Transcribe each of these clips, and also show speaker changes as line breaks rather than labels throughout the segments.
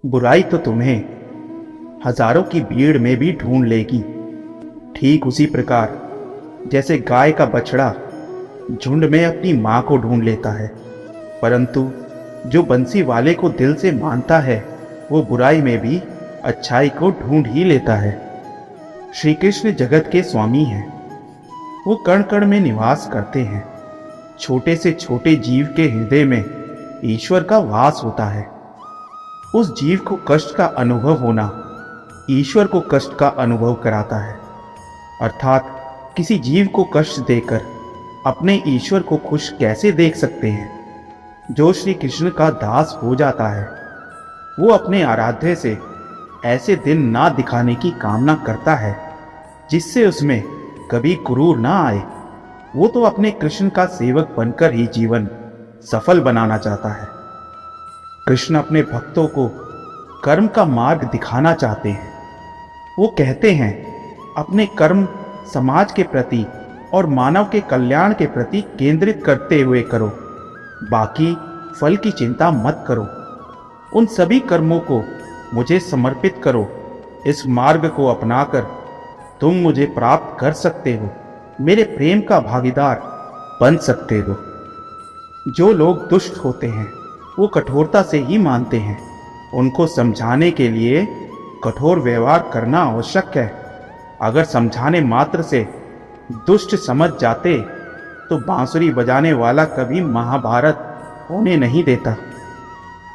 बुराई तो तुम्हें हजारों की भीड़ में भी ढूंढ लेगी। ठीक उसी प्रकार जैसे गाय का बछड़ा झुंड में अपनी मां को ढूंढ लेता है, परंतु जो बंसी वाले को दिल से मानता है वो बुराई में भी अच्छाई को ढूंढ ही लेता है। श्री कृष्ण जगत के स्वामी हैं। वो कण कण में निवास करते हैं। छोटे से छोटे जीव के हृदय में ईश्वर का वास होता है। उस जीव को कष्ट का अनुभव होना ईश्वर को कष्ट का अनुभव कराता है। अर्थात किसी जीव को कष्ट देकर अपने ईश्वर को खुश कैसे देख सकते हैं। जो श्री कृष्ण का दास हो जाता है वो अपने आराध्य से ऐसे दिन ना दिखाने की कामना करता है जिससे उसमें कभी क्रूर ना आए। वो तो अपने कृष्ण का सेवक बनकर ही जीवन सफल बनाना चाहता है। कृष्ण अपने भक्तों को कर्म का मार्ग दिखाना चाहते हैं। वो कहते हैं अपने कर्म समाज के प्रति और मानव के कल्याण के प्रति केंद्रित करते हुए करो, बाकी फल की चिंता मत करो। उन सभी कर्मों को मुझे समर्पित करो। इस मार्ग को अपनाकर तुम मुझे प्राप्त कर सकते हो, मेरे प्रेम का भागीदार बन सकते हो। जो लोग दुष्ट होते हैं वो कठोरता से ही मानते हैं। उनको समझाने के लिए कठोर व्यवहार करना आवश्यक है। अगर समझाने मात्र से दुष्ट समझ जाते तो बांसुरी बजाने वाला कभी महाभारत होने नहीं देता।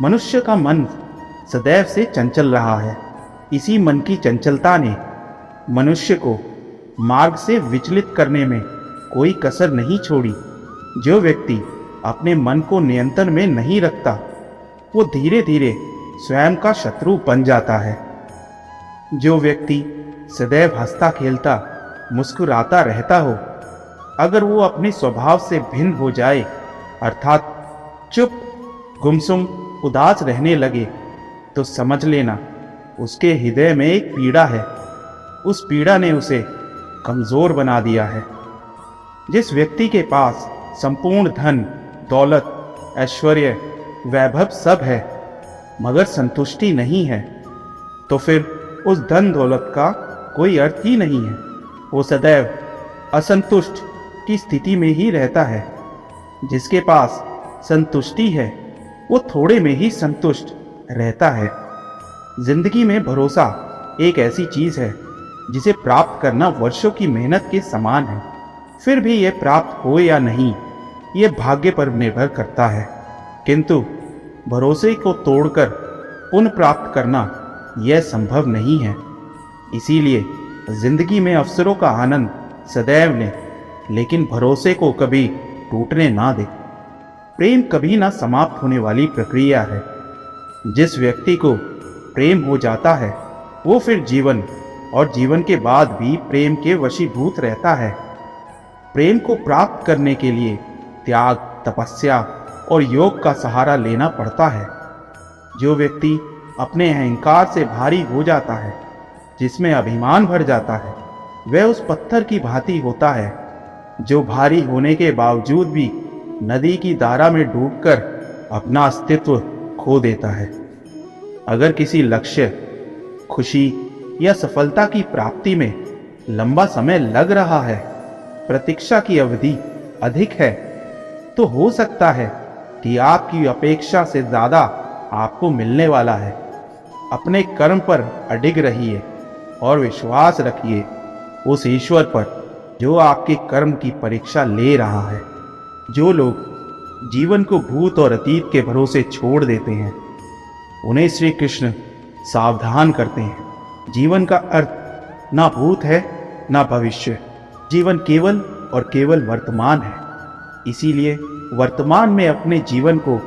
मनुष्य का मन सदैव से चंचल रहा है। इसी मन की चंचलता ने मनुष्य को मार्ग से विचलित करने में कोई कसर नहीं छोड़ी। जो व्यक्ति अपने मन को नियंत्रण में नहीं रखता वो धीरे धीरे स्वयं का शत्रु बन जाता है। जो व्यक्ति सदैव हंसता खेलता मुस्कुराता रहता हो, अगर वो अपने स्वभाव से भिन्न हो जाए अर्थात चुप गुमसुम उदास रहने लगे तो समझ लेना उसके हृदय में एक पीड़ा है। उस पीड़ा ने उसे कमजोर बना दिया है। जिस व्यक्ति के पास संपूर्ण धन दौलत ऐश्वर्य वैभव सब है मगर संतुष्टि नहीं है तो फिर उस धन दौलत का कोई अर्थ ही नहीं है। वो सदैव असंतुष्ट की स्थिति में ही रहता है। जिसके पास संतुष्टि है वो थोड़े में ही संतुष्ट रहता है। जिंदगी में भरोसा एक ऐसी चीज है जिसे प्राप्त करना वर्षों की मेहनत के समान है। फिर भी यह प्राप्त हो या नहीं यह भाग्य पर निर्भर करता है, किंतु भरोसे को तोड़कर पुण्य प्राप्त करना यह संभव नहीं है। इसीलिए जिंदगी में अवसरों का आनंद सदैव लें, लेकिन भरोसे को कभी टूटने ना दें। प्रेम कभी ना समाप्त होने वाली प्रक्रिया है। जिस व्यक्ति को प्रेम हो जाता है वो फिर जीवन और जीवन के बाद भी प्रेम के वशीभूत रहता है। प्रेम को प्राप्त करने के लिए त्याग तपस्या और योग का सहारा लेना पड़ता है। जो व्यक्ति अपने अहंकार से भारी हो जाता है, जिसमें अभिमान भर जाता है, वह उस पत्थर की भांति होता है जो भारी होने के बावजूद भी नदी की धारा में डूबकर अपना अस्तित्व खो देता है। अगर किसी लक्ष्य खुशी या सफलता की प्राप्ति में लंबा समय लग रहा है, प्रतीक्षा की अवधि अधिक है, तो हो सकता है कि आपकी अपेक्षा से ज्यादा आपको मिलने वाला है। अपने कर्म पर अडिग रहिए और विश्वास रखिए उस ईश्वर पर जो आपके कर्म की परीक्षा ले रहा है। जो लोग जीवन को भूत और अतीत के भरोसे छोड़ देते हैं उन्हें श्री कृष्ण सावधान करते हैं। जीवन का अर्थ ना भूत है ना भविष्य। जीवन केवल और केवल वर्तमान है। इसीलिए वर्तमान में अपने जीवन को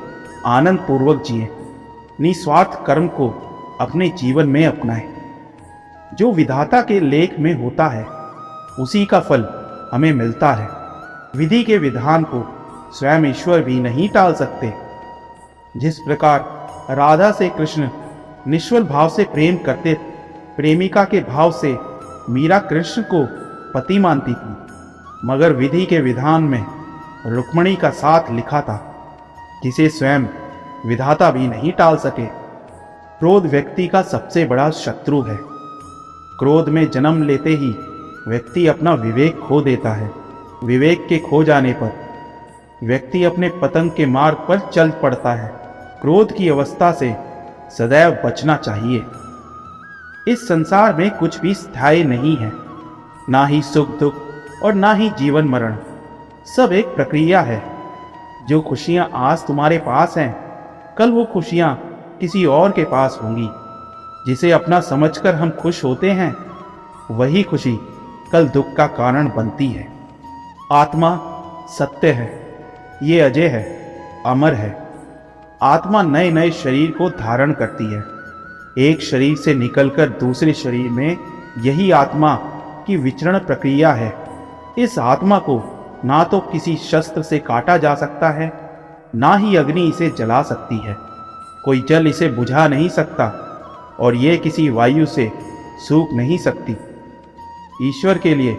आनंद पूर्वक जिए। निस्वार्थ कर्म को अपने जीवन में अपनाएं। जो विधाता के लेख में होता है उसी का फल हमें मिलता है। विधि के विधान को स्वयं ईश्वर भी नहीं टाल सकते। जिस प्रकार राधा से कृष्ण निश्चल भाव से प्रेम करते, प्रेमिका के भाव से मीरा कृष्ण को पति मानती थी, मगर विधि के विधान में रुक्मणी का साथ लिखा था जिसे स्वयं विधाता भी नहीं टाल सके। क्रोध व्यक्ति का सबसे बड़ा शत्रु है। क्रोध में जन्म लेते ही व्यक्ति अपना विवेक खो देता है। विवेक के खो जाने पर व्यक्ति अपने पतन के मार्ग पर चल पड़ता है। क्रोध की अवस्था से सदैव बचना चाहिए। इस संसार में कुछ भी स्थायी नहीं है, ना ही सुख दुख और ना ही जीवन मरण। सब एक प्रक्रिया है। जो खुशियां आज तुम्हारे पास हैं, कल वो खुशियां किसी और के पास होंगी। जिसे अपना समझकर हम खुश होते हैं, वही खुशी कल दुख का कारण बनती है। आत्मा सत्य है, ये अजय है, अमर है। आत्मा नए नए शरीर को धारण करती है। एक शरीर से निकलकर दूसरे शरीर में यही आत्मा की विचरण प्रक्रिया है। इस आत्मा को ना तो किसी शस्त्र से काटा जा सकता है, ना ही अग्नि इसे जला सकती है। कोई जल इसे बुझा नहीं सकता और ये किसी वायु से सूख नहीं सकती। ईश्वर के लिए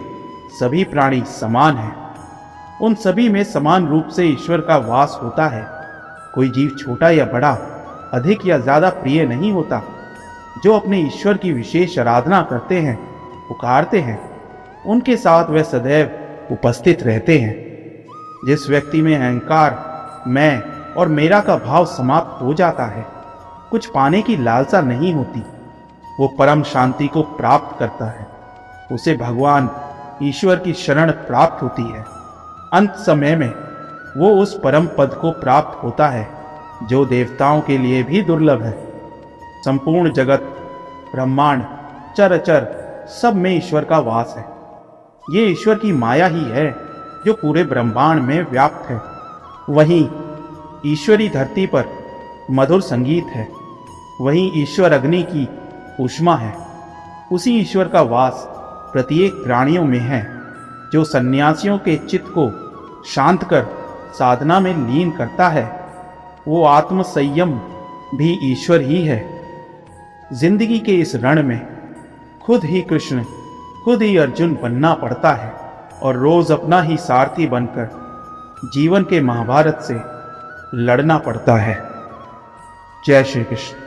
सभी प्राणी समान हैं। उन सभी में समान रूप से ईश्वर का वास होता है। कोई जीव छोटा या बड़ा, अधिक या ज्यादा प्रिय नहीं होता। जो अपने ईश्वर की विशेष आराधना करते हैं, पुकारते हैं, उनके साथ वह सदैव उपस्थित रहते हैं। जिस व्यक्ति में अहंकार, मैं और मेरा का भाव समाप्त हो जाता है, कुछ पाने की लालसा नहीं होती, वो परम शांति को प्राप्त करता है। उसे भगवान ईश्वर की शरण प्राप्त होती है। अंत समय में वो उस परम पद को प्राप्त होता है जो देवताओं के लिए भी दुर्लभ है। संपूर्ण जगत, ब्रह्मांड, चराचर सब में ईश्वर का वास है। ये ईश्वर की माया ही है जो पूरे ब्रह्मांड में व्याप्त है। वहीं ईश्वरी धरती पर मधुर संगीत है। वहीं ईश्वर अग्नि की ऊष्मा है। उसी ईश्वर का वास प्रत्येक प्राणियों में है। जो सन्यासियों के चित्त को शांत कर साधना में लीन करता है, वो आत्म संयम भी ईश्वर ही है। जिंदगी के इस रण में खुद ही कृष्ण, खुद ही अर्जुन बनना पड़ता है और रोज अपना ही सारथी बनकर जीवन के महाभारत से लड़ना पड़ता है। जय श्री कृष्ण।